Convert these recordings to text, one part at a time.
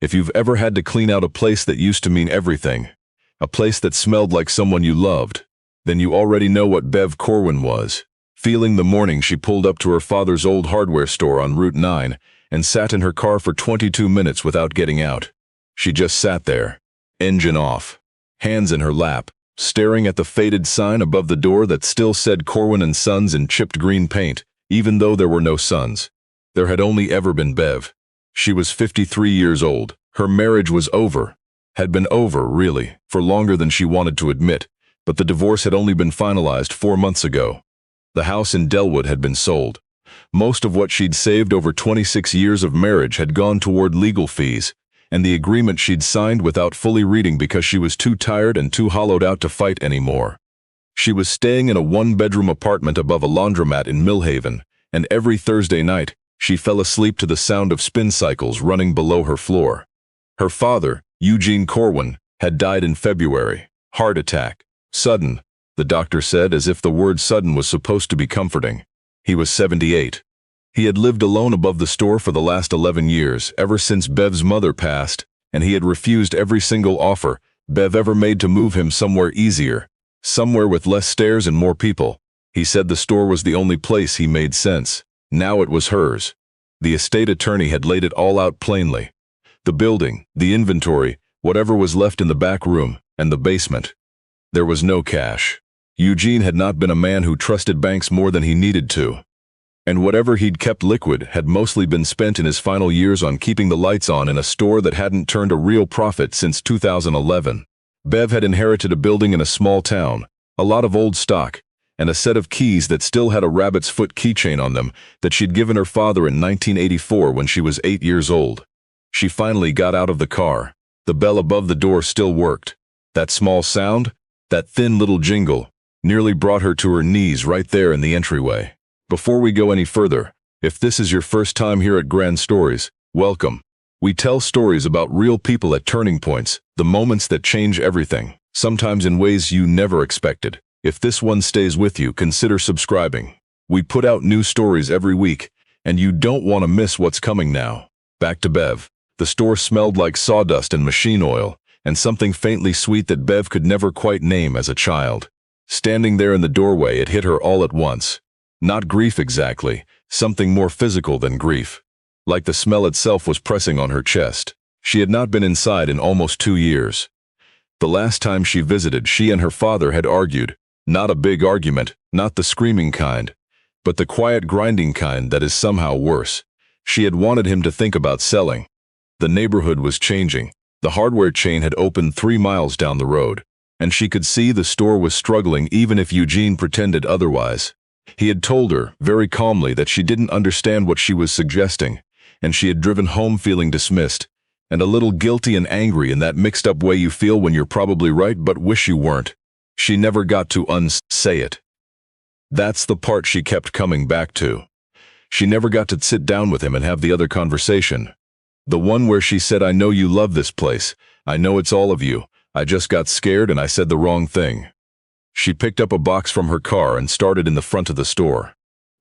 If you've ever had to clean out a place that used to mean everything, a place that smelled like someone you loved, then you already know what Bev Corwin was. Feeling the morning, she pulled up to her father's old hardware store on Route 9 and sat in her car for 22 minutes without getting out. She just sat there, engine off, hands in her lap, staring at the faded sign above the door that still said Corwin and Sons in chipped green paint, even though there were no sons. There had only ever been Bev. She was 53 years old. Her marriage was over. Had been over, really, for longer than she wanted to admit, but the divorce had only been finalized 4 months ago. The house in Delwood had been sold. Most of what she'd saved over 26 years of marriage had gone toward legal fees, and the agreement she'd signed without fully reading because she was too tired and too hollowed out to fight anymore. She was staying in a one-bedroom apartment above a laundromat in Millhaven, and every Thursday night, she fell asleep to the sound of spin cycles running below her floor. Her father, Eugene Corwin, had died in February. Heart attack. Sudden, the doctor said, as if the word sudden was supposed to be comforting. He was 78. He had lived alone above the store for the last 11 years, ever since Bev's mother passed, and he had refused every single offer Bev ever made to move him somewhere easier, somewhere with less stairs and more people. He said the store was the only place he made sense. Now it was hers. The estate attorney had laid it all out plainly. The building, the inventory, whatever was left in the back room, and the basement. There was no cash. Eugene had not been a man who trusted banks more than he needed to. And whatever he'd kept liquid had mostly been spent in his final years on keeping the lights on in a store that hadn't turned a real profit since 2011. Bev had inherited a building in a small town, a lot of old stock, and a set of keys that still had a rabbit's foot keychain on them that she'd given her father in 1984 when she was 8 years old. She finally got out of the car. The bell above the door still worked. That small sound, that thin little jingle, nearly brought her to her knees right there in the entryway. Before we go any further, if this is your first time here at Grand Stories, welcome. We tell stories about real people at turning points, the moments that change everything, sometimes in ways you never expected. If this one stays with you, consider subscribing. We put out new stories every week, and you don't want to miss what's coming now. Back to Bev. The store smelled like sawdust and machine oil, and something faintly sweet that Bev could never quite name as a child. Standing there in the doorway, it hit her all at once. Not grief exactly, something more physical than grief. Like the smell itself was pressing on her chest. She had not been inside in almost 2 years. The last time she visited, she and her father had argued. Not a big argument, not the screaming kind, but the quiet grinding kind that is somehow worse. She had wanted him to think about selling. The neighborhood was changing. The hardware chain had opened 3 miles down the road, and she could see the store was struggling even if Eugene pretended otherwise. He had told her, very calmly, that she didn't understand what she was suggesting, and she had driven home feeling dismissed, and a little guilty and angry in that mixed-up way you feel when you're probably right but wish you weren't. She never got to unsay it. That's the part she kept coming back to. She never got to sit down with him and have the other conversation. The one where she said, "I know you love this place. I know it's all of you. I just got scared and I said the wrong thing." She picked up a box from her car and started in the front of the store.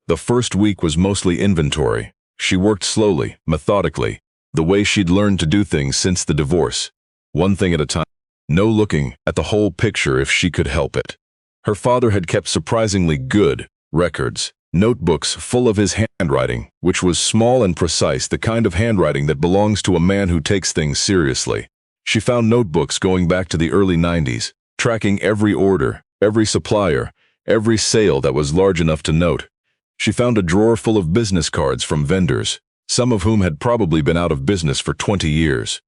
The first week was mostly inventory. She worked slowly, methodically, the way she'd learned to do things since the divorce. One thing at a time. No looking at the whole picture if she could help it. Her father had kept surprisingly good records, notebooks full of his handwriting, which was small and precise, the kind of handwriting that belongs to a man who takes things seriously. She found notebooks going back to the early 90s, tracking every order, every supplier, every sale that was large enough to note. She found a drawer full of business cards from vendors, some of whom had probably been out of business for 20 years.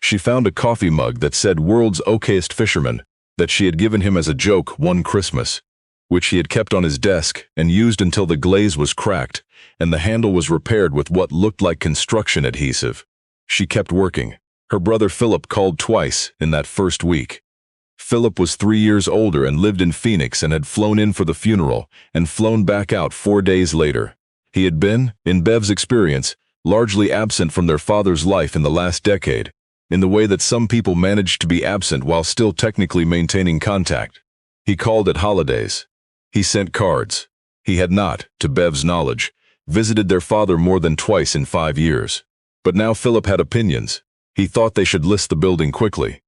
She found a coffee mug that said "World's Okayest Fisherman" that she had given him as a joke one Christmas, which he had kept on his desk and used until the glaze was cracked and the handle was repaired with what looked like construction adhesive. She kept working. Her brother Philip called twice in that first week. Philip was 3 years older and lived in Phoenix and had flown in for the funeral and flown back out 4 days later. He had been, in Bev's experience, largely absent from their father's life in the last decade, in the way that some people managed to be absent while still technically maintaining contact. He called at holidays. He sent cards. He had not, to Bev's knowledge, visited their father more than twice in 5 years. But now Philip had opinions. He thought they should list the building quickly.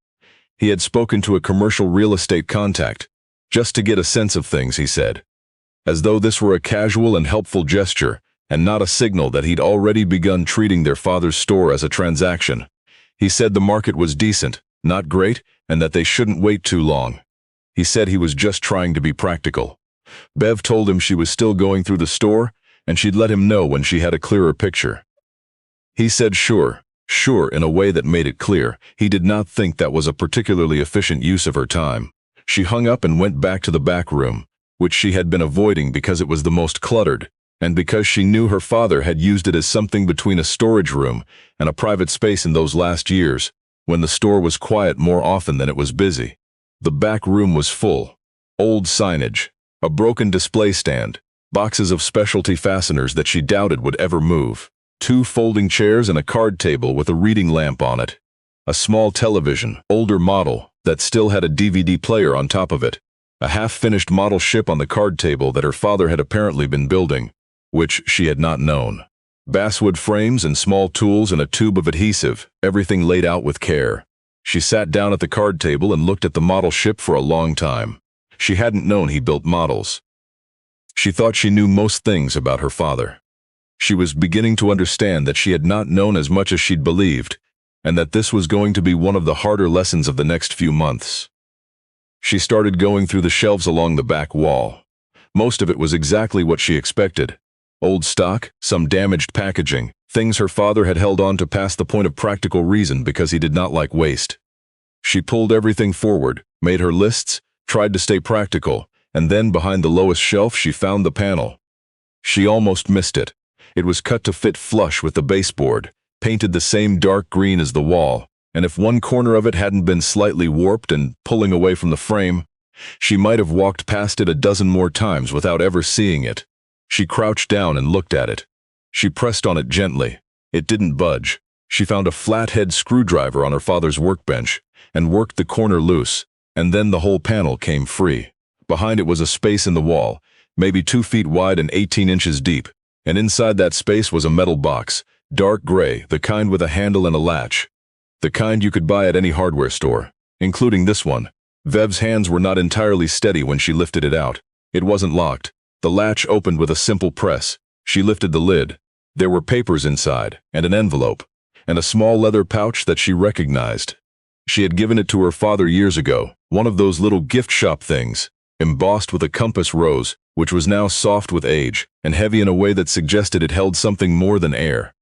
He had spoken to a commercial real estate contact, just to get a sense of things, he said, as though this were a casual and helpful gesture, and not a signal that he'd already begun treating their father's store as a transaction. He said the market was decent, not great, and that they shouldn't wait too long. He said he was just trying to be practical. Bev told him she was still going through the store, and she'd let him know when she had a clearer picture. He said sure, in a way that made it clear he did not think that was a particularly efficient use of her time. She hung up and went back to the back room, which she had been avoiding because it was the most cluttered, and because she knew her father had used it as something between a storage room and a private space in those last years, when the store was quiet more often than it was busy. The back room was full. Old signage, a broken display stand, boxes of specialty fasteners that she doubted would ever move, 2 folding chairs and a card table with a reading lamp on it, a small television, older model, that still had a DVD player on top of it, a half-finished model ship on the card table that her father had apparently been building, which she had not known. Basswood frames and small tools and a tube of adhesive, everything laid out with care. She sat down at the card table and looked at the model ship for a long time. She hadn't known he built models. She thought she knew most things about her father. She was beginning to understand that she had not known as much as she'd believed, and that this was going to be one of the harder lessons of the next few months. She started going through the shelves along the back wall. Most of it was exactly what she expected. Old stock, some damaged packaging, things her father had held on to past the point of practical reason because he did not like waste. She pulled everything forward, made her lists, tried to stay practical, and then behind the lowest shelf she found the panel. She almost missed it. It was cut to fit flush with the baseboard, painted the same dark green as the wall, and if one corner of it hadn't been slightly warped and pulling away from the frame, she might have walked past it a dozen more times without ever seeing it. She crouched down and looked at it. She pressed on it gently. It didn't budge. She found a flathead screwdriver on her father's workbench and worked the corner loose, and then the whole panel came free. Behind it was a space in the wall, maybe 2 feet wide and 18 inches deep, and inside that space was a metal box, dark gray, the kind with a handle and a latch. The kind you could buy at any hardware store, including this one. Bev's hands were not entirely steady when she lifted it out. It wasn't locked. The latch opened with a simple press. She lifted the lid. There were papers inside, and an envelope, and a small leather pouch that she recognized. She had given it to her father years ago, one of those little gift shop things, embossed with a compass rose, which was now soft with age, and heavy in a way that suggested it held something more than air.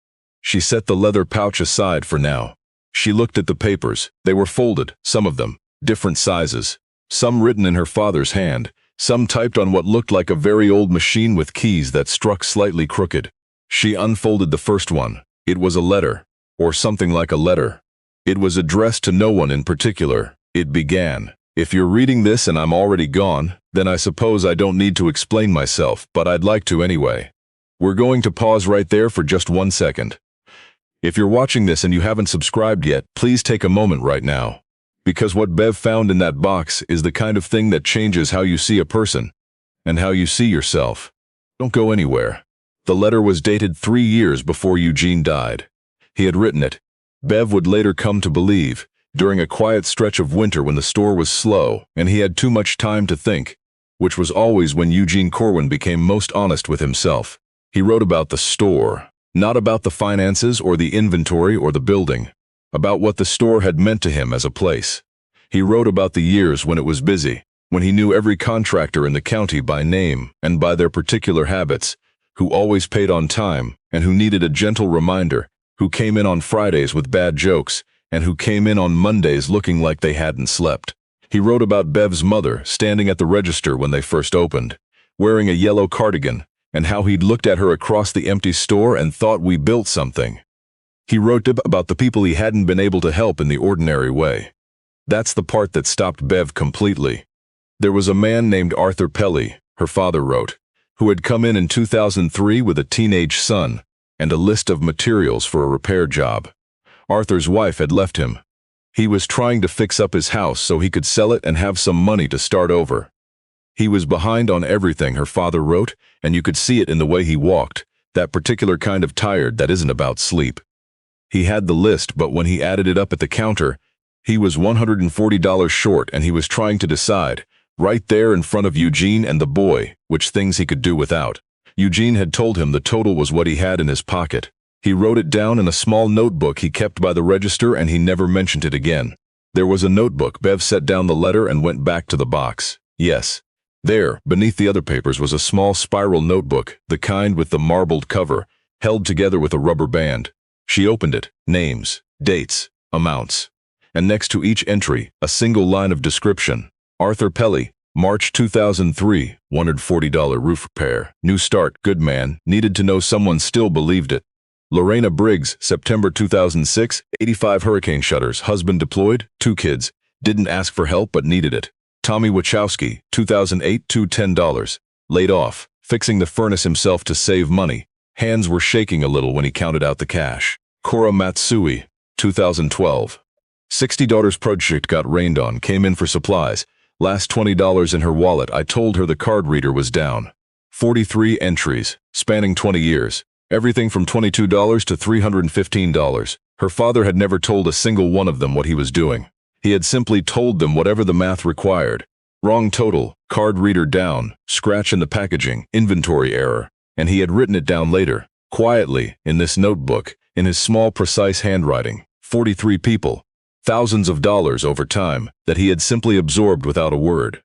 She set the leather pouch aside for now. She looked at the papers. They were folded, some of them, different sizes, some written in her father's hand, some typed on what looked like a very old machine with keys that struck slightly crooked. She unfolded the first one. It was a letter, or something like a letter. It was addressed to no one in particular. It began, "If you're reading this and I'm already gone, then I suppose I don't need to explain myself, but I'd like to anyway. We're going to pause right there for just 1 second. If you're watching this and you haven't subscribed yet, please take a moment right now. Because what Bev found in that box is the kind of thing that changes how you see a person, and how you see yourself. Don't go anywhere." The letter was dated 3 years before Eugene died. He had written it, Bev would later come to believe, during a quiet stretch of winter when the store was slow and he had too much time to think, which was always when Eugene Corwin became most honest with himself. He wrote about the store, not about the finances or the inventory or the building, about what the store had meant to him as a place. He wrote about the years when it was busy, when he knew every contractor in the county by name and by their particular habits, who always paid on time and who needed a gentle reminder, who came in on Fridays with bad jokes, and who came in on Mondays looking like they hadn't slept. He wrote about Bev's mother standing at the register when they first opened, wearing a yellow cardigan, and how he'd looked at her across the empty store and thought we built something. He wrote about the people he hadn't been able to help in the ordinary way. That's the part that stopped Bev completely. There was a man named Arthur Pelly, her father wrote, who had come in 2003 with a teenage son and a list of materials for a repair job. Arthur's wife had left him. He was trying to fix up his house so he could sell it and have some money to start over. He was behind on everything, her father wrote, and you could see it in the way he walked, that particular kind of tired that isn't about sleep. He had the list, but when he added it up at the counter, he was $140 short, and he was trying to decide, right there in front of Eugene and the boy, which things he could do without. Eugene had told him the total was what he had in his pocket. He wrote it down in a small notebook he kept by the register, and he never mentioned it again. There was a notebook. Bev set down the letter and went back to the box. Yes. There, beneath the other papers, was a small spiral notebook, the kind with the marbled cover, held together with a rubber band. She opened it. Names, dates, amounts. And next to each entry, a single line of description. Arthur Pelly, March 2003, $140 roof repair. New start, good man, needed to know someone still believed it. Lorena Briggs, September 2006, 85 hurricane shutters, husband deployed, 2 kids, didn't ask for help but needed it. Tommy Wachowski, 2008, $210, laid off, fixing the furnace himself to save money. Hands were shaking a little when he counted out the cash. Cora Matsui, 2012. $60 project got rained on, came in for supplies. Last $20 in her wallet. I told her the card reader was down. 43 entries, spanning 20 years. Everything from $22 to $315. Her father had never told a single one of them what he was doing. He had simply told them whatever the math required. Wrong total, card reader down, scratch in the packaging, inventory error. And he had written it down later, quietly, in this notebook, in his small, precise handwriting. 43 people. Thousands of dollars over time that he had simply absorbed without a word.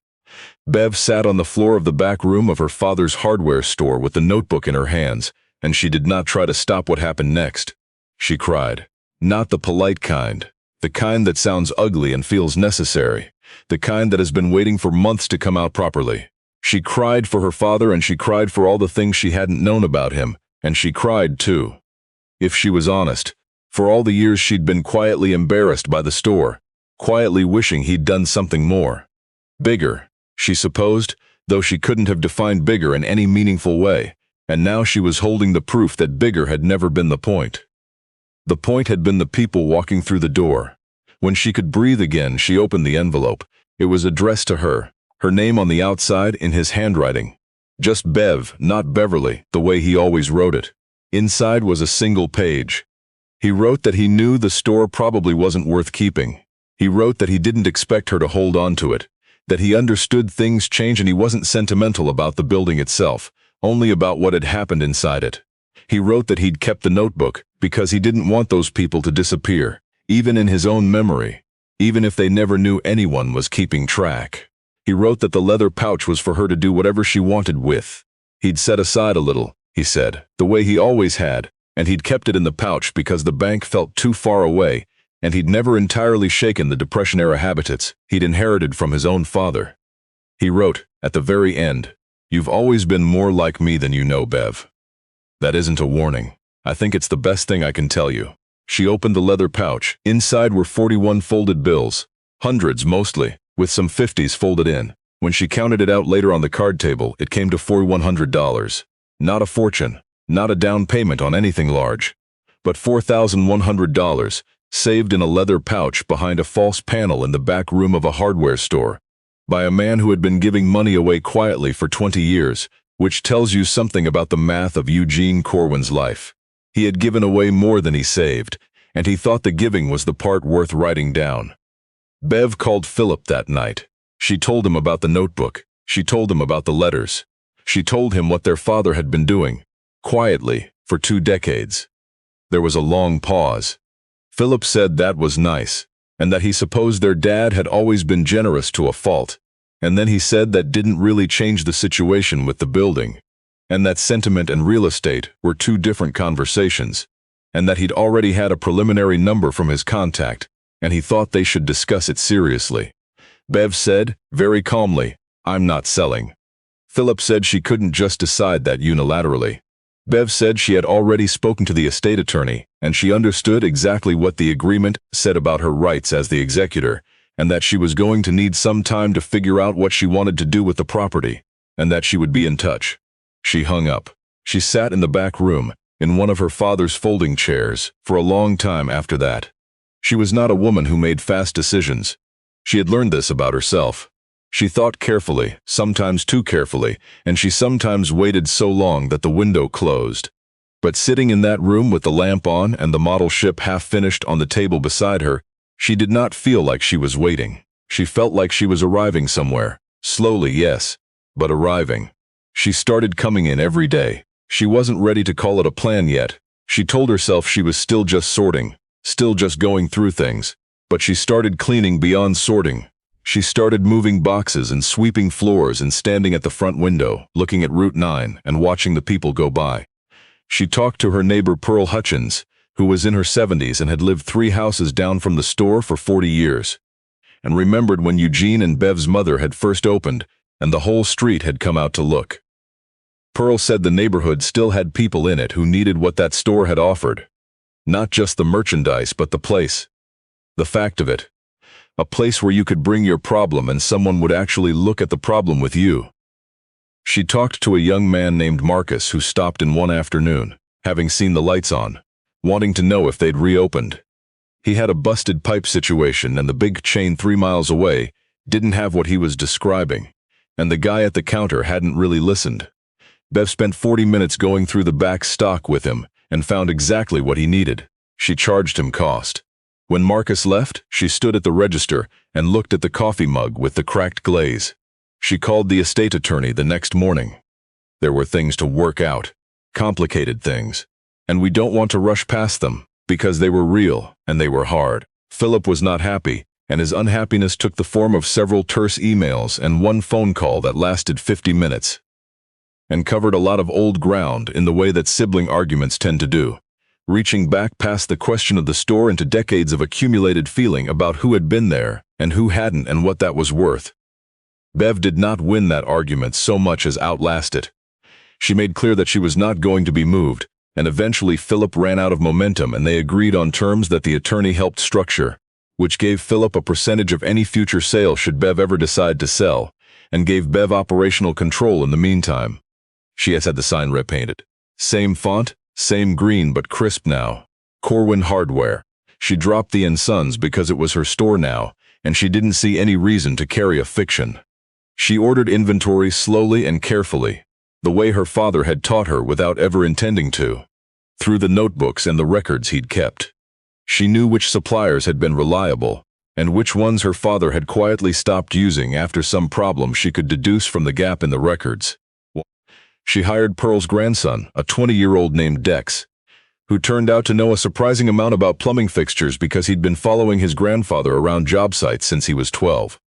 Bev sat on the floor of the back room of her father's hardware store with the notebook in her hands, and she did not try to stop what happened next. She cried. Not the polite kind. The kind that sounds ugly and feels necessary. The kind that has been waiting for months to come out properly. She cried for her father, and she cried for all the things she hadn't known about him, and she cried too. If she was honest, for all the years she'd been quietly embarrassed by the store, quietly wishing he'd done something more. Bigger, she supposed, though she couldn't have defined bigger in any meaningful way, and now she was holding the proof that bigger had never been the point. The point had been the people walking through the door. When she could breathe again, she opened the envelope. It was addressed to her, her name on the outside in his handwriting. Just Bev, not Beverly, the way he always wrote it. Inside was a single page. He wrote that he knew the store probably wasn't worth keeping. He wrote that he didn't expect her to hold on to it, that he understood things change, and he wasn't sentimental about the building itself, only about what had happened inside it. He wrote that he'd kept the notebook because he didn't want those people to disappear, even in his own memory, even if they never knew anyone was keeping track. He wrote that the leather pouch was for her to do whatever she wanted with. He'd set aside a little, he said, the way he always had, and he'd kept it in the pouch because the bank felt too far away, and he'd never entirely shaken the Depression-era habits he'd inherited from his own father. He wrote, at the very end, "You've always been more like me than you know, Bev." That isn't a warning. I think it's the best thing I can tell you. She opened the leather pouch. Inside were 41 folded bills, hundreds mostly, with some 50s folded in. When she counted it out later on the card table, it came to $4,100. Not a fortune, not a down payment on anything large, but $4,100, saved in a leather pouch behind a false panel in the back room of a hardware store, by a man who had been giving money away quietly for 20 years, which tells you something about the math of Eugene Corwin's life. He had given away more than he saved, and he thought the giving was the part worth writing down. Bev called Philip that night. She told him about the notebook. She told him about the letters. She told him what their father had been doing, quietly, for 2 decades. There was a long pause. Philip said that was nice, and that he supposed their dad had always been generous to a fault, and then he said that didn't really change the situation with the building, and that sentiment and real estate were 2 different conversations, and that he'd already had a preliminary number from his contact, and he thought they should discuss it seriously. Bev said, very calmly, "I'm not selling." Philip said she couldn't just decide that unilaterally. Bev said she had already spoken to the estate attorney, and she understood exactly what the agreement said about her rights as the executor, and that she was going to need some time to figure out what she wanted to do with the property, and that she would be in touch. She hung up. She sat in the back room, in one of her father's folding chairs, for a long time after that. She was not a woman who made fast decisions. She had learned this about herself. She thought carefully, sometimes too carefully, and she sometimes waited so long that the window closed. But sitting in that room with the lamp on and the model ship half-finished on the table beside her, she did not feel like she was waiting. She felt like she was arriving somewhere. Slowly, yes, but arriving. She started coming in every day. She wasn't ready to call it a plan yet. She told herself she was still just sorting, still just going through things. But she started cleaning beyond sorting. She started moving boxes and sweeping floors and standing at the front window, looking at Route 9 and watching the people go by. She talked to her neighbor Pearl Hutchins, who was in her 70s and had lived 3 houses down from the store for 40 years, and remembered when Eugene and Bev's mother had first opened and the whole street had come out to look. Pearl said the neighborhood still had people in it who needed what that store had offered. Not just the merchandise, but the place. The fact of it. A place where you could bring your problem and someone would actually look at the problem with you. She talked to a young man named Marcus who stopped in one afternoon, having seen the lights on, wanting to know if they'd reopened. He had a busted pipe situation and the big chain 3 miles away didn't have what he was describing, and the guy at the counter hadn't really listened. Bev spent 40 minutes going through the back stock with him and found exactly what he needed. She charged him cost. When Marcus left, she stood at the register and looked at the coffee mug with the cracked glaze. She called the estate attorney the next morning. There were things to work out, complicated things, and we don't want to rush past them, because they were real and they were hard. Philip was not happy, and his unhappiness took the form of several terse emails and one phone call that lasted 50 minutes, and covered a lot of old ground in the way that sibling arguments tend to do, reaching back past the question of the store into decades of accumulated feeling about who had been there and who hadn't and what that was worth. Bev did not win that argument so much as outlast it. She made clear that she was not going to be moved, and eventually Philip ran out of momentum and they agreed on terms that the attorney helped structure, which gave Philip a percentage of any future sale should Bev ever decide to sell, and gave Bev operational control in the meantime. She has had the sign repainted. Same font, same green but crisp now. Corwin Hardware. She dropped the & Sons because it was her store now, and she didn't see any reason to carry a fiction. She ordered inventory slowly and carefully, the way her father had taught her without ever intending to, through the notebooks and the records he'd kept. She knew which suppliers had been reliable, and which ones her father had quietly stopped using after some problem she could deduce from the gap in the records. She hired Pearl's grandson, a 20-year-old named Dex, who turned out to know a surprising amount about plumbing fixtures because he'd been following his grandfather around job sites since he was 12.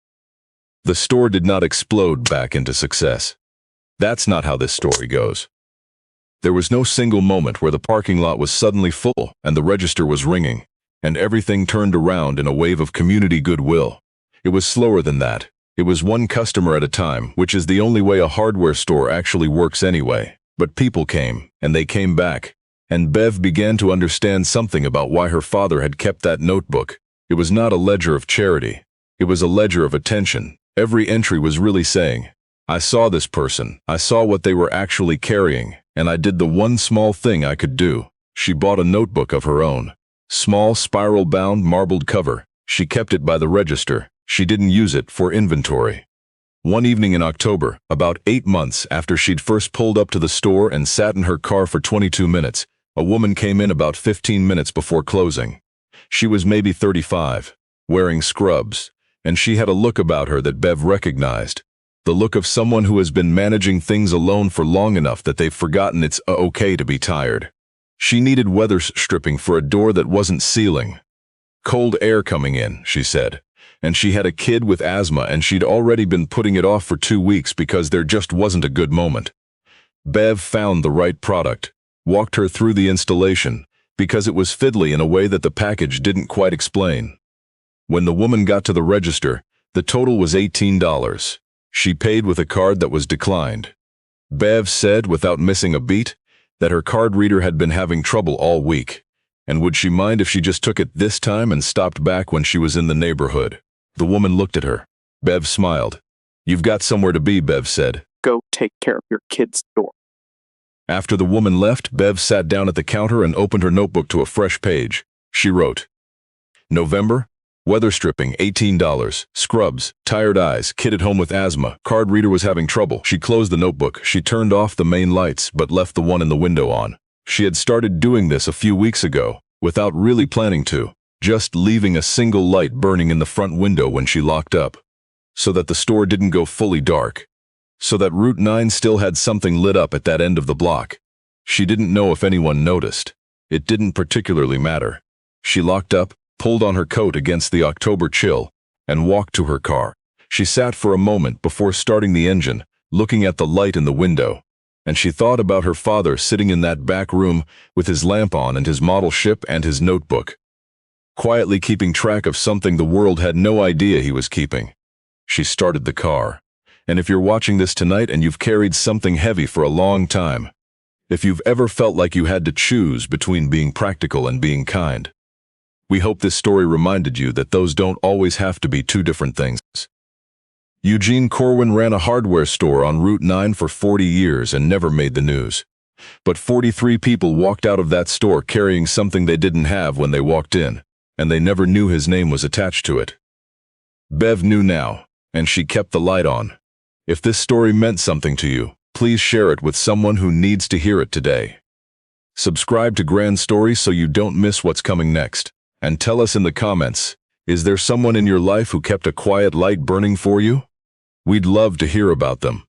The store did not explode back into success. That's not how this story goes. There was no single moment where the parking lot was suddenly full and the register was ringing, and everything turned around in a wave of community goodwill. It was slower than that. It was one customer at a time, which is the only way a hardware store actually works anyway. But people came, and they came back, and Bev began to understand something about why her father had kept that notebook. It was not a ledger of charity. It was a ledger of attention. Every entry was really saying, I saw this person, I saw what they were actually carrying, and I did the one small thing I could do. She bought a notebook of her own. Small, spiral-bound, marbled cover. She kept it by the register. She didn't use it for inventory. One evening in October, about 8 months after she'd first pulled up to the store and sat in her car for 22 minutes, a woman came in about 15 minutes before closing. She was maybe 35, wearing scrubs, and she had a look about her that Bev recognized. The look of someone who has been managing things alone for long enough that they've forgotten it's okay to be tired. She needed weather stripping for a door that wasn't sealing. Cold air coming in, she said. And she had a kid with asthma and she'd already been putting it off for 2 weeks because there just wasn't a good moment. Bev found the right product, walked her through the installation, because it was fiddly in a way that the package didn't quite explain. When the woman got to the register, the total was $18. She paid with a card that was declined. Bev said, without missing a beat, that her card reader had been having trouble all week, and would she mind if she just took it this time and stopped back when she was in the neighborhood. The woman looked at her. Bev smiled. You've got somewhere to be, Bev said. Go take care of your kid's door. After the woman left, Bev sat down at the counter and opened her notebook to a fresh page. She wrote, November, weather stripping, $18, scrubs, tired eyes, kid at home with asthma, card reader was having trouble. She closed the notebook. She turned off the main lights but left the one in the window on. She had started doing this a few weeks ago, without really planning to, just leaving a single light burning in the front window when she locked up, so that the store didn't go fully dark, so that Route 9 still had something lit up at that end of the block. She didn't know if anyone noticed. It didn't particularly matter. She locked up, pulled on her coat against the October chill, and walked to her car. She sat for a moment before starting the engine, looking at the light in the window, and she thought about her father sitting in that back room with his lamp on and his model ship and his notebook, quietly keeping track of something the world had no idea he was keeping. She started the car. And if you're watching this tonight and you've carried something heavy for a long time, if you've ever felt like you had to choose between being practical and being kind, we hope this story reminded you that those don't always have to be two different things. Eugene Corwin ran a hardware store on Route 9 for 40 years and never made the news. But 43 people walked out of that store carrying something they didn't have when they walked in, and they never knew his name was attached to it. Bev knew now, and she kept the light on. If this story meant something to you, please share it with someone who needs to hear it today. Subscribe to Grand Stories so you don't miss what's coming next. And tell us in the comments, is there someone in your life who kept a quiet light burning for you? We'd love to hear about them.